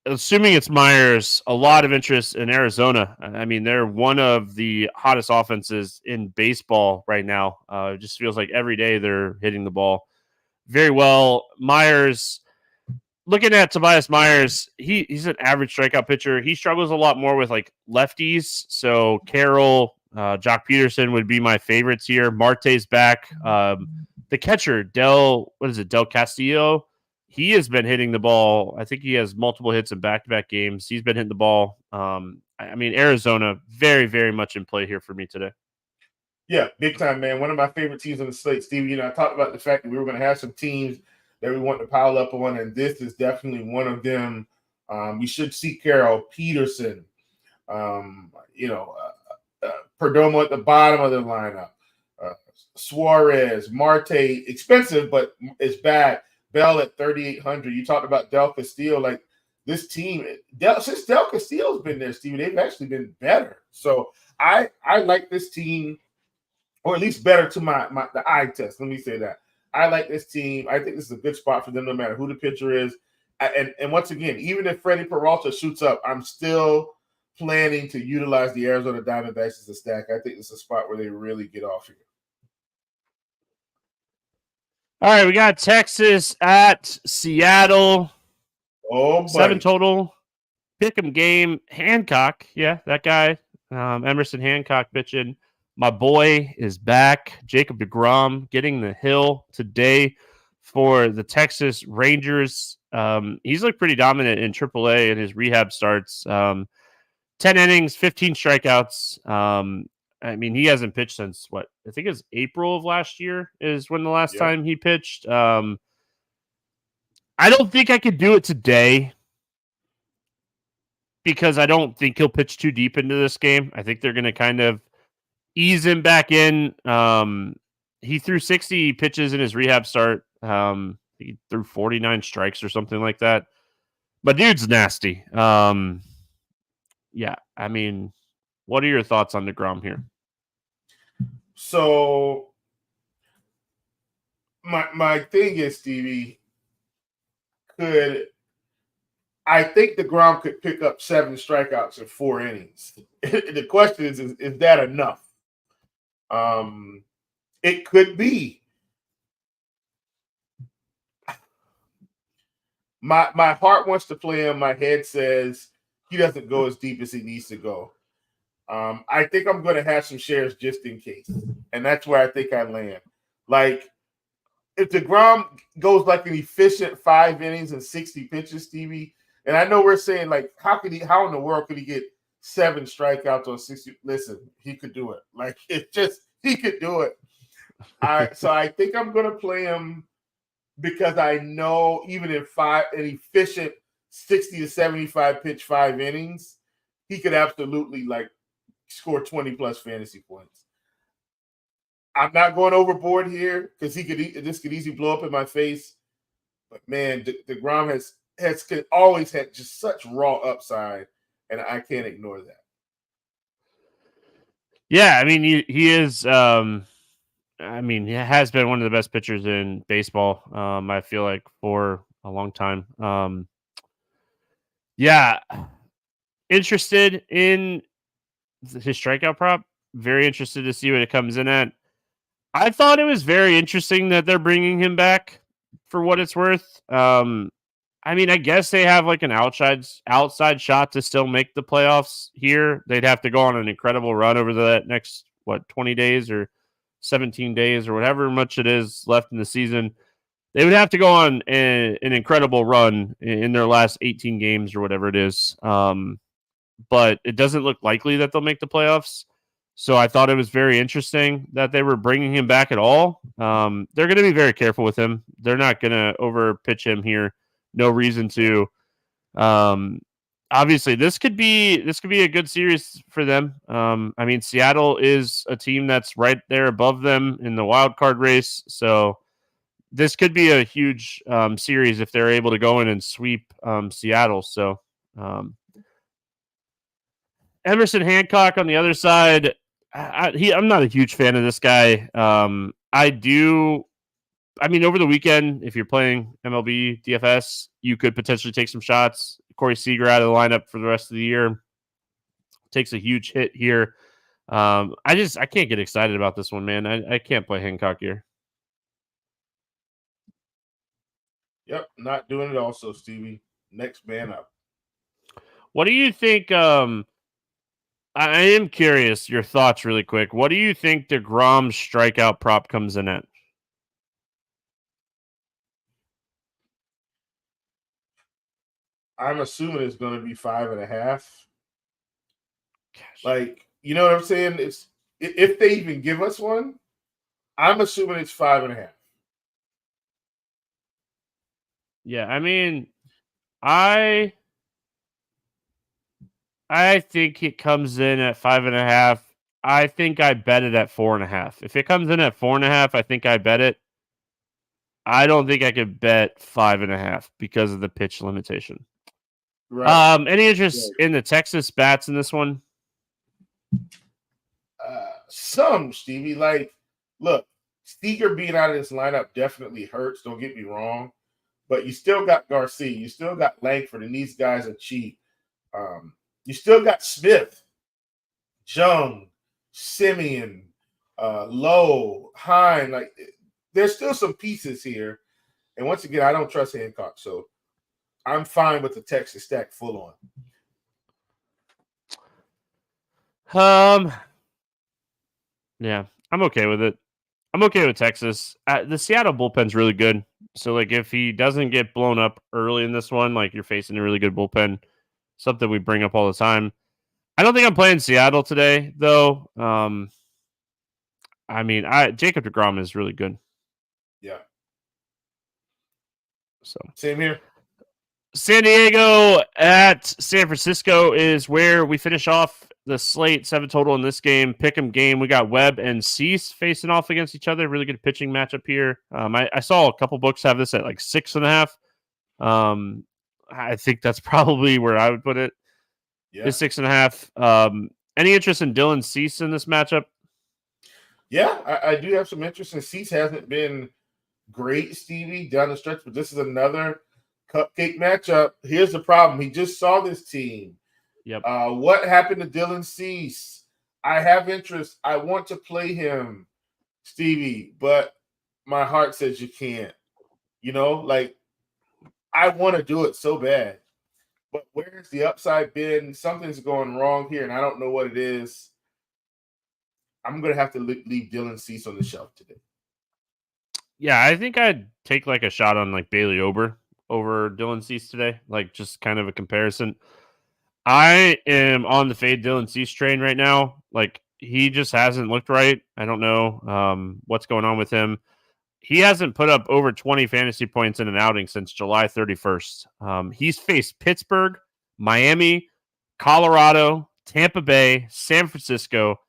Speaker 1: Assuming it's Myers, a lot of interest in Arizona. I mean, they're one of the hottest offenses in baseball right now. It just feels like every day they're hitting the ball very well. Myers, looking at Tobias Myers, he's an average strikeout pitcher. He struggles a lot more with like lefties. So Carroll, Jock Peterson would be my favorites here. Marte's back. The catcher, Del Castillo? He has been hitting the ball. I think he has multiple hits in back-to-back games. He's been hitting the ball. I mean, Arizona, very, very much in play here for me today.
Speaker 2: Yeah, big time, man. One of my favorite teams on the slate, Stevie. I talked about the fact that we were going to have some teams that we want to pile up on, and this is definitely one of them. We should see Carroll, Peterson, Perdomo at the bottom of the lineup, Suarez, Marte, expensive, but it's bad. Bell at 3,800. You talked about Del Castillo. Like, this team, since Del Castillo's been there, Stevie, they've actually been better. So I like this team, or at least better to the eye test. Let me say that. I like this team. I think this is a good spot for them no matter who the pitcher is. And once again, even if Freddie Peralta shoots up, I'm still planning to utilize the Arizona Diamondbacks as a stack. I think it's a spot where they really get off here.
Speaker 1: All right, we got Texas at Seattle.
Speaker 2: Oh, buddy.
Speaker 1: 7 total. Pick'em game. Hancock. Yeah, that guy. Emerson Hancock pitching. My boy is back. Jacob deGrom getting the hill today for the Texas Rangers. He's looked pretty dominant in AAA in his rehab starts. 10 innings, 15 strikeouts. I mean, he hasn't pitched since what? I think it's April of last year is when the last time he pitched. I don't think I could do it today because I don't think he'll pitch too deep into this game. I think they're going to kind of ease him back in. He threw 60 pitches in his rehab start. He threw 49 strikes or something like that. But dude's nasty. Yeah, I mean, what are your thoughts on DeGrom here?
Speaker 2: So my thing is, Stevie, I think DeGrom could pick up 7 strikeouts in 4 innings. The question is that enough? It could be. My heart wants to play him. My head says he doesn't go as deep as he needs to go. I think I'm going to have some shares just in case. And that's where I think I land. Like, if DeGrom goes like an efficient 5 innings and 60 pitches, Stevie, and I know we're saying like, how in the world could he get 7 strikeouts on 60? Listen, he could do it. Like he could do it. So I think I'm going to play him because I know even in an efficient 60 to 75 pitch 5 innings, he could absolutely like score 20 plus fantasy points. I'm not going overboard here because this could easily blow up in my face. But man, DeGrom has always had just such raw upside, and I can't ignore that.
Speaker 1: Yeah, I mean he is. He has been one of the best pitchers in baseball. I feel like for a long time. Yeah, interested in his strikeout prop. Very interested to see what it comes in at. I thought it was very interesting that they're bringing him back for what it's worth. I guess they have like an outside shot to still make the playoffs here. They'd have to go on an incredible run over the next 20 days or 17 days or whatever much it is left in the season. They would have to go on an incredible run in their last 18 games or whatever it is. But it doesn't look likely that they'll make the playoffs. So I thought it was very interesting that they were bringing him back at all. They're going to be very careful with him. They're not going to over pitch him here. No reason to. Obviously, this could be a good series for them. Seattle is a team that's right there above them in the wild card race. So this could be a huge series if they're able to go in and sweep Seattle. So Emerson Hancock on the other side. I'm not a huge fan of this guy. Over the weekend, if you're playing MLB DFS, you could potentially take some shots. Corey Seager out of the lineup for the rest of the year. Takes a huge hit here. I can't get excited about this one, man. I can't play Hancock here.
Speaker 2: Yep, not doing it also, Stevie. Next man up.
Speaker 1: What do you think? I am curious your thoughts really quick. What do you think DeGrom's strikeout prop comes in at?
Speaker 2: I'm assuming it's going to be 5.5.
Speaker 1: Gosh.
Speaker 2: Like, you know what I'm saying? It's if they even give us one, I'm assuming it's 5.5.
Speaker 1: Yeah, I think it comes in at 5.5. I think I bet it at 4.5. If it comes in at 4.5, I think I bet it. I don't think I could bet 5.5 because of the pitch limitation.
Speaker 2: Right.
Speaker 1: Any interest in the Texas bats in this one?
Speaker 2: Some, Stevie. Like, look, Steger being out of this lineup definitely hurts. Don't get me wrong. But you still got Garcia. You still got Langford, and these guys are cheap. You still got Smith, Jung, Simeon, Lowe, Hine. Like, there's still some pieces here. And once again, I don't trust Hancock. So I'm fine with the Texas stack full
Speaker 1: on. Yeah, I'm okay with it. I'm okay with Texas. The Seattle bullpen's really good. So, like, if he doesn't get blown up early in this one, like, you're facing a really good bullpen, something we bring up all the time. I don't think I'm playing Seattle today, though. Jacob deGrom is really good.
Speaker 2: Yeah.
Speaker 1: So
Speaker 2: same here.
Speaker 1: San Diego at San Francisco is where we finish off the slate. 7 total in this game. Pick'em game. We got Webb and Cease facing off against each other. Really good pitching matchup here. I saw a couple books have this at like 6.5. I think that's probably where I would put it.
Speaker 2: Yeah.
Speaker 1: Is 6.5. Any interest in Dylan Cease in this matchup?
Speaker 2: Yeah, I do have some interest in Cease. Hasn't been great, Stevie, down the stretch, but this is another cupcake matchup. Here's the problem. He just saw this team.
Speaker 1: Yep.
Speaker 2: What happened to Dylan Cease? I have interest. I want to play him, Stevie, but my heart says you can't. You know, like, I want to do it so bad. But where's the upside been? Something's going wrong here, and I don't know what it is. I'm going to have to leave Dylan Cease on the shelf today.
Speaker 1: Yeah, I think I'd take like a shot on like Bailey Ober over Dylan Cease today. Like just kind of a comparison. I am on the fade Dylan Cease train right now. Like he just hasn't looked right. I don't know what's going on with him. He hasn't put up over 20 fantasy points in an outing since July 31st. He's faced Pittsburgh, Miami, Colorado, Tampa Bay, San Francisco.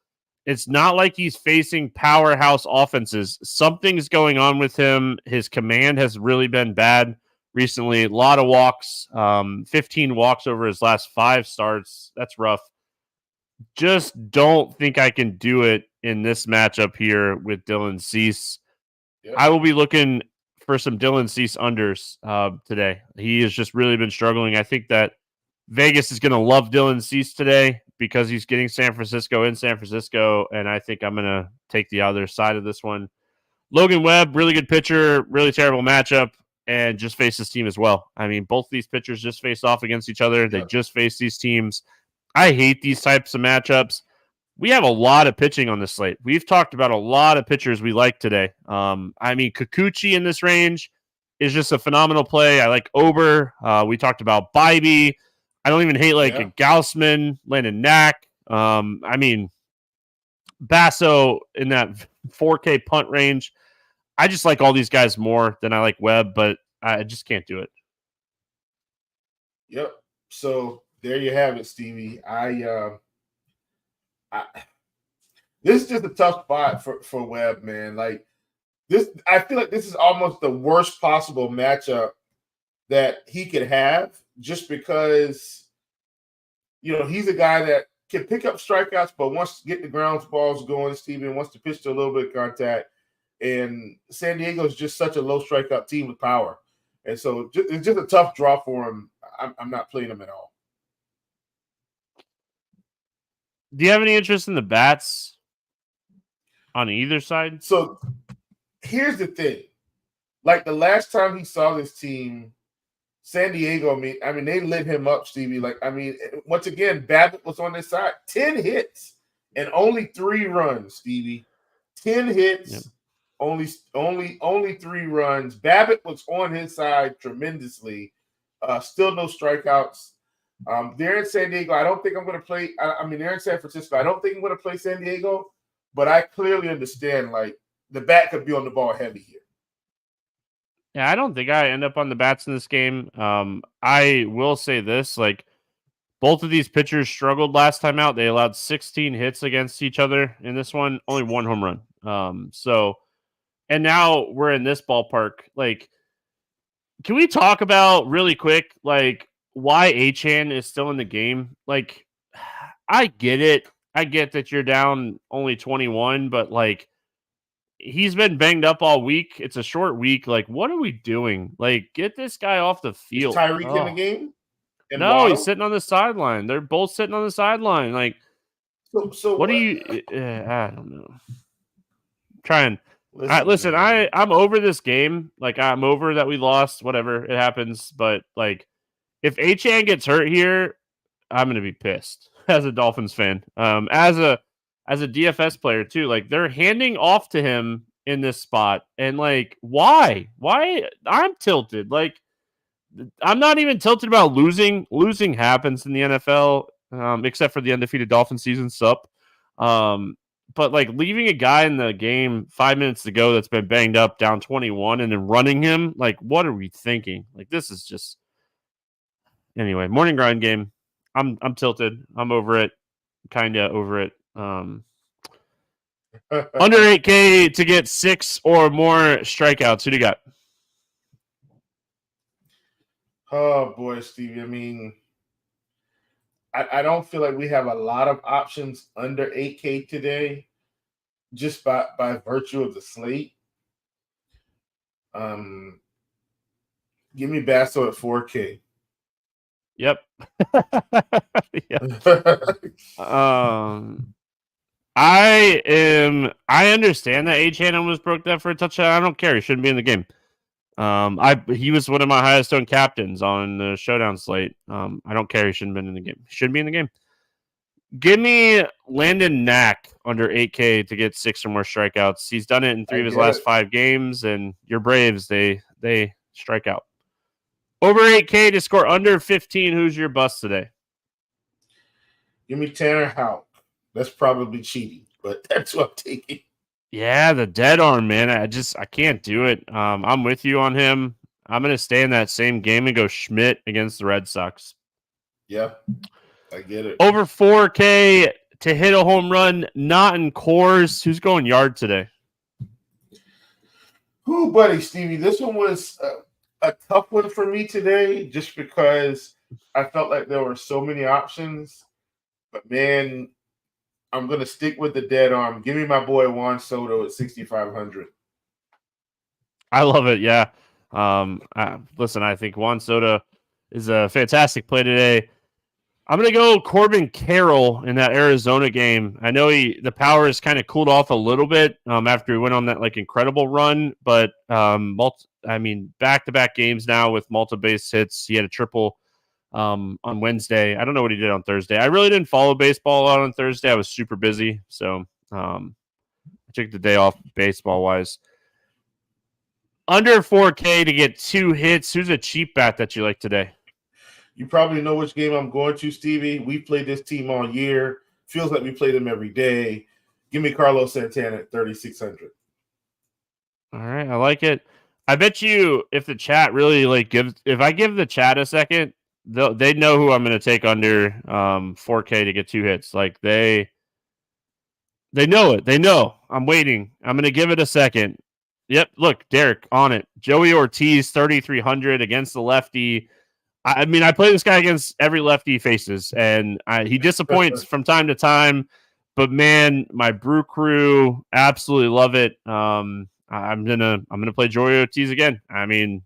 Speaker 1: It's not like he's facing powerhouse offenses. Something's going on with him. His command has really been bad recently. A lot of walks, 15 walks over his last 5 starts. That's rough. Just don't think I can do it in this matchup here with Dylan Cease.
Speaker 2: Yep.
Speaker 1: I will be looking for some Dylan Cease unders today. He has just really been struggling. I think that Vegas is going to love Dylan Cease today because he's getting San Francisco in San Francisco, and I think I'm going to take the other side of this one. Logan Webb, really good pitcher, really terrible matchup, and just faced this team as well. I mean, both these pitchers just faced off against each other. They just faced these teams. I hate these types of matchups. We have a lot of pitching on this slate. We've talked about a lot of pitchers we like today. I mean, Kikuchi in this range is just a phenomenal play. I like Ober. We talked about Bybee. I don't even hate a Gaussman, Landon Knack. I mean, Basso in that 4K punt range. I just like all these guys more than I like Webb, but I just can't do it.
Speaker 2: Yep. So there you have it, Stevie. This is just a tough spot for Webb, man. Like this, I feel like this is almost the worst possible matchup that he could have, just because he's a guy that can pick up strikeouts, but wants to get the ground balls going, Stevie, and wants to pitch to a little bit of contact. And San Diego is just such a low strikeout team with power, and so it's just a tough draw for him. I'm not playing him at all.
Speaker 1: Do you have any interest in the bats on either side?
Speaker 2: So here's the thing. Like the last time he saw this team, San Diego, I mean, they lit him up, Stevie. Like, I mean, once again, Babbitt was on his side. 10 hits and only 3 runs, Stevie. 10 hits, yep. only 3 runs. Babbitt was on his side tremendously. Still no strikeouts. They're in San Diego. I don't think I'm going to play. They're in San Francisco. I don't think I'm going to play San Diego, but I clearly understand, like, the bat could be on the ball heavy here.
Speaker 1: Yeah, I don't think I end up on the bats in this game. I will say this, like, both of these pitchers struggled last time out. They allowed 16 hits against each other in this one, only 1 home run. And now we're in this ballpark. Like, can we talk about really quick, like, why Achan is still in the game? Like, I get it. I get that you're down only 21, but like, he's been banged up all week. It's a short week. Like, what are we doing? Like, get this guy off the field.
Speaker 2: Is Tyreek in the game?
Speaker 1: And no, Waddle? He's sitting on the sideline. They're both sitting on the sideline. Like,
Speaker 2: so
Speaker 1: what do you? I don't know. Trying. Listen, I'm over this game. Like, I'm over that we lost. Whatever, it happens. But like, if Achan gets hurt here, I'm gonna be pissed as a Dolphins fan. As a DFS player too. Like, they're handing off to him in this spot, and like, why? I'm tilted. Like, I'm not even tilted about losing. Losing happens in the NFL, except for the undefeated Dolphins season. Sup. But like, leaving a guy in the game 5 minutes to go that's been banged up, down 21, and then running him, like, what are we thinking? Like, this is just. Anyway, morning grind game. I'm tilted. I'm over it. Kinda over it. Under 8K to get 6 or more strikeouts. Who do you got?
Speaker 2: Oh boy, Stevie. I mean, I don't feel like we have a lot of options under 8K today, just by virtue of the slate. Give me Basso at 4K.
Speaker 1: Yep. I understand that Achan almost broke that for a touchdown. I don't care. He shouldn't be in the game. He was one of my highest owned captains on the showdown slate. I don't care. He shouldn't have been in the game. He shouldn't be in the game. Give me Landon Knack under 8K to get 6 or more strikeouts. He's done it in 3 of his last 5 games, and your Braves, they strike out. Over 8K to score under 15. Who's your bust today?
Speaker 2: Give me Tanner Houck. That's probably cheating, but that's what I'm taking.
Speaker 1: Yeah, the dead arm, man. I can't do it. I'm with you on him. I'm going to stay in that same game and go Schmidt against the Red Sox.
Speaker 2: Yeah, I get it.
Speaker 1: Over 4K to hit a home run, not in Coors. Who's going yard today?
Speaker 2: Ooh, buddy, Stevie, this one was a tough one for me today just because I felt like there were so many options. But, man, I'm going to stick with the dead arm. Give me my boy Juan Soto at 6,500.
Speaker 1: I love it, yeah. Listen, I think Juan Soto is a fantastic play today. I'm going to go Corbin Carroll in that Arizona game. I know the power has kind of cooled off a little bit after he went on that incredible run, but back-to-back games now with multiple base hits. He had a triple on Wednesday. I don't know what he did on Thursday. I really didn't follow baseball a lot on Thursday. I was super busy, so I took the day off baseball-wise. Under 4K to get 2 hits. Who's a cheap bat that you like today?
Speaker 2: You probably know which game I'm going to, Stevie. We played this team all year. Feels like we play them every day. Give me Carlos Santana at 3,600.
Speaker 1: All right, I like it. I bet you if the chat really if I give the chat a second, they know who I'm going to take under 4K to get 2 hits. They know it. They know. I'm waiting. I'm going to give it a second. Yep, look, Derek on it. Joey Ortiz, 3,300 against the lefty. I play this guy against every lefty he faces, and he disappoints from time to time. But man, my brew crew absolutely love it. I'm gonna play Joey Ortiz again. It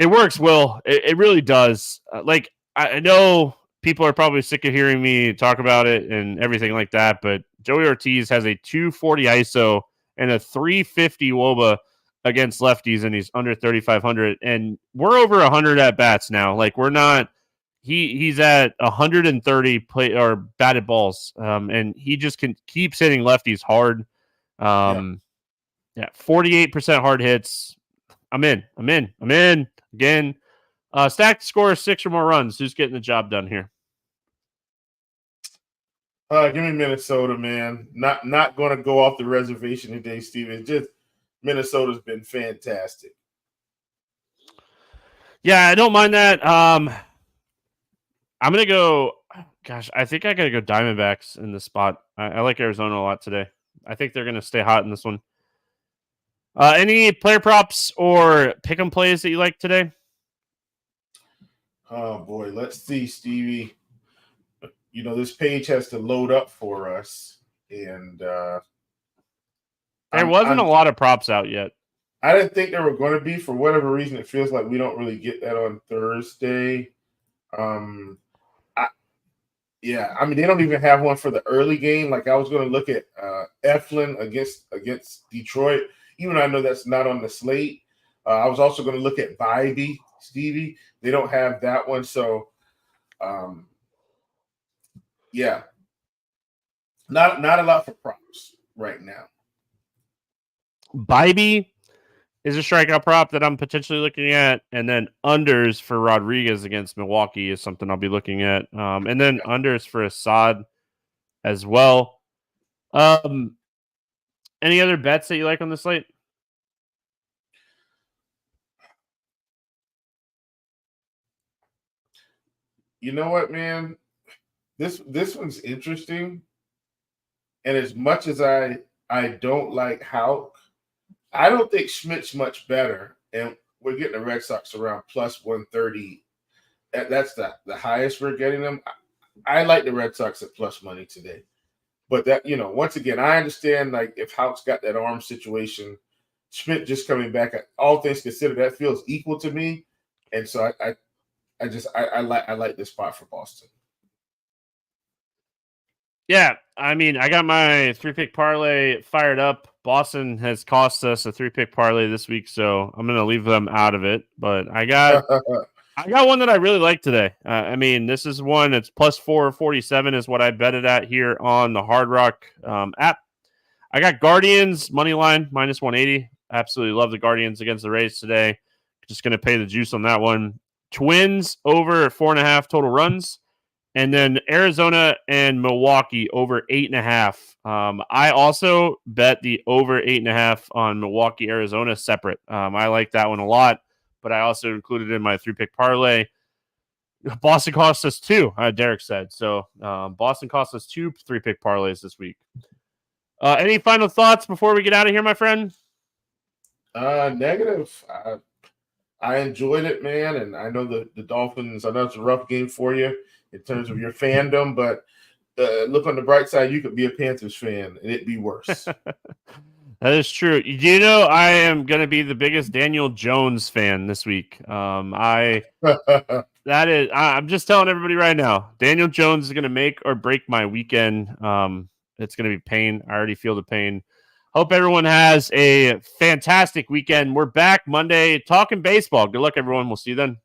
Speaker 1: works, Will. It really does. I know people are probably sick of hearing me talk about it and everything like that, but Joey Ortiz has a 240 ISO and a 350 WOBA against lefties, and he's under 3,500. And we're over 100 at bats now. We're not. He's at 130 play or batted balls, and he just keeps hitting lefties hard. 48% hard hits. I'm in again. Stacked score 6 or more runs. Who's getting the job done here?
Speaker 2: Give me Minnesota, man. Not going to go off the reservation today, Steve. It's just Minnesota's been fantastic.
Speaker 1: Yeah, I don't mind that. I'm going to go – gosh, I think I got to go Diamondbacks in this spot. I like Arizona a lot today. I think they're going to stay hot in this one. Any player props or pick 'em plays that you like today?
Speaker 2: Oh, boy. Let's see, Stevie. This page has to load up for us, and
Speaker 1: there wasn't a lot of props out yet.
Speaker 2: I didn't think there were going to be. For whatever reason, it feels like we don't really get that on Thursday. They don't even have one for the early game. I was going to look at Eflin against Detroit, even though I know that's not on the slate. I was also going to look at Bybee, Stevie. They don't have that one, so not a lot for props right now.
Speaker 1: Bybee is a strikeout prop that I'm potentially looking at, and then unders for Rodriguez against Milwaukee is something I'll be looking at, and then unders for Assad as well. Any other bets that you like on the slate?
Speaker 2: You know what, man? This one's interesting. And as much as I don't like Houck, I don't think Schmidt's much better. And we're getting the Red Sox around plus 130. That's the highest we're getting them. I like the Red Sox at plus money today. But that, once again, I understand if Houck's got that arm situation, Schmidt just coming back, all things considered, that feels equal to me. And so I like this spot for Boston.
Speaker 1: Yeah, I got my 3-pick parlay fired up. Boston has cost us a 3-pick parlay this week, so I'm going to leave them out of it. But I got I got one that I really like today. I mean, this is one that's plus 447 is what I betted at here on the Hard Rock app. I got Guardians money line minus 180. Absolutely love the Guardians against the Rays today. Just going to pay the juice on that one. Twins over 4.5 total runs. And then Arizona and Milwaukee over 8.5. I also bet the over 8.5 on Milwaukee, Arizona separate. I like that one a lot, but I also included in my 3-pick parlay. Boston cost us 2, Derek said. So Boston cost us 2 3-pick parlays this week. Any final thoughts before we get out of here, my friend?
Speaker 2: Negative. I enjoyed it, man, and I know the Dolphins. I know it's a rough game for you in terms of your fandom, but look on the bright side. You could be a Panthers fan, and it'd be worse.
Speaker 1: That is true. Do you know I am going to be the biggest Daniel Jones fan this week? I'm just telling everybody right now, Daniel Jones is going to make or break my weekend. It's going to be pain. I already feel the pain. Hope everyone has a fantastic weekend. We're back Monday talking baseball. Good luck, everyone. We'll see you then.